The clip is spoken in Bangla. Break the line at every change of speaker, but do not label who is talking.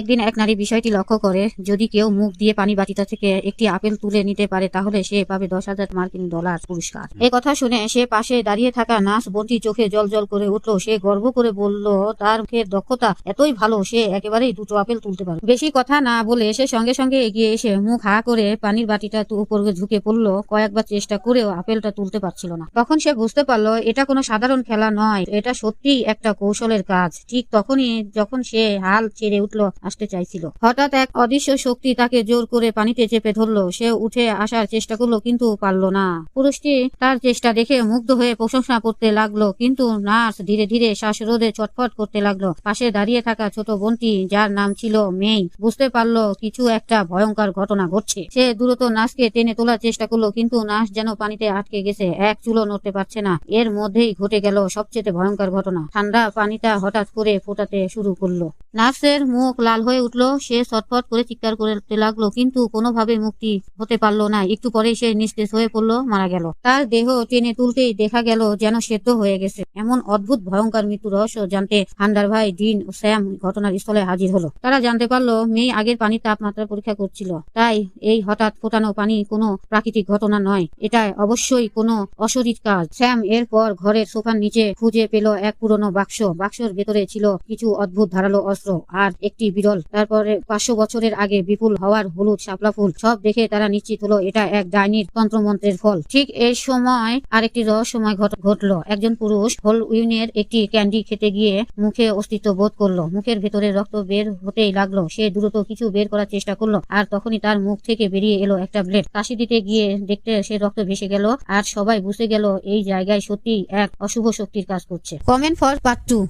একদিন এক নারী বিষয়টি লক্ষ্য করে, যদি কেউ মুখ দিয়ে পানি বাটিটা থেকে একটি আপেল তুলে নিতে পারে তাহলে সে পাবে 10,000 মার্কিন ডলার পুরস্কার। এই কথা শুনে সে পাশে দাঁড়িয়ে থাকা নার্স বোনটি চোখে জল জল করে উঠলো। সে গর্ব করে বলল তার মুখের দক্ষতা এতই ভালো সে একেবারেই 2টো আপেল তুলতে পারে। বেশি কথা না বলে সে সঙ্গে সঙ্গে এগিয়ে এসে মুখ হা করে পানির বাটিটা উপরে ঝুঁকে পড়লো। কয়েকবার চেষ্টা করেও আপেলটা তুলতে পারছিল না। তখন সে বুঝতে পারলো এটা কোনো সাধারণ খেলা নয়, এটা সত্যি একটা কৌশলের কাজ। ঠিক তখনই যখন সে হাল ছেড়ে উঠলো আসতে চাইছিল, হঠাৎ এক অদৃশ্য শক্তি তাকে জোর করে পানিতে চেপে ধরলো। সে উঠে আসার চেষ্টা করলো কিন্তু পারল না। পুরুষটি তার চেষ্টা দেখে মুগ্ধ হয়ে প্রশংসা করতে লাগলো, কিন্তু নার্স ধীরে ধীরে শ্বাসরোধে ছটফট করতে লাগলো। পাশে দাঁড়িয়ে থাকা ছোট বোনটি, যার নাম ছিল মেই, বুঝতে পারলো কিছু একটা ভয়ঙ্কর ঘটনা ঘটছে। সে দ্রুত নার্সকে টেনে তোলার চেষ্টা করলো, কিন্তু নার্স যেন পানিতে আটকে গেছে, এক চুলও নড়তে পারছে না। এর মধ্যেই ঘটে গেল সবচেয়ে ভয়ঙ্কর ঘটনা। ঠান্ডা পানিটা হঠাৎ করে ফোটাতে শুরু করলো। নার্সের মুখ লাল হয়ে উঠলো। সে ছটফট করে চিৎকার করতে লাগলো, কিন্তু কোনোভাবে মুক্তি হতে পারলো না। একটু পরেই সে নিস্তেজ হয়ে পড়লো, মারা গেল। তার দেহ টেনে তুলতেই দেখা গেল যেন সেদ্ধ হয়ে গেছে। এমন অদ্ভুত ভয়ঙ্কর মৃত্যু রহস্য জানতে হান্ডার ভাই, ডিন ও স্যাম ঘটনার স্থলে হাজির হলো। তারা জানতে পারলো মেয়ে আগের পানির তাপমাত্রা পরীক্ষা করছিল, তাই এই হঠাৎ ফোটানো পানি কোনো প্রাকৃতিক ঘটনা নয়, এটা অবশ্যই কোনো অশরীর কাজ। স্যাম এরপর ঘরের সোফার নিচে খুঁজে পেল এক পুরনো বাক্স। বাক্সের ভেতরে ছিল কিছু অদ্ভুত ধারালো অস্ত্র আর একটি বিরল, তারপরে 500 বছরের আগে বিপুল হওয়ার হলুদ শাপলা ফুল। সব দেখে তারা নিশ্চিত হলো এটা এক ডাইনির তন্ত্রমন্ত্রের ফল। ঠিক এই সময় আরেকটি রহস্যময় ঘটলো। একজন পুরুষ হলউইনের একটি ক্যান্ডি খেতে গিয়ে মুখে অস্তিত্ব বোধ করলো। মুখের ভেতরে রক্ত বের হতেই লাগলো। সে দ্রুত কিছু বের করার চেষ্টা করলো, আর তখনই তার মুখ থেকে বেরিয়ে এলো একটা ব্লেড। কাশি দিতে গিয়ে দেখতে সে রক্ত ভেসে গেল, আর সবাই বুঝে গেল এই জায়গায় সত্যি এক অশুভ শক্তির কাজ করছে। Comment for part 2।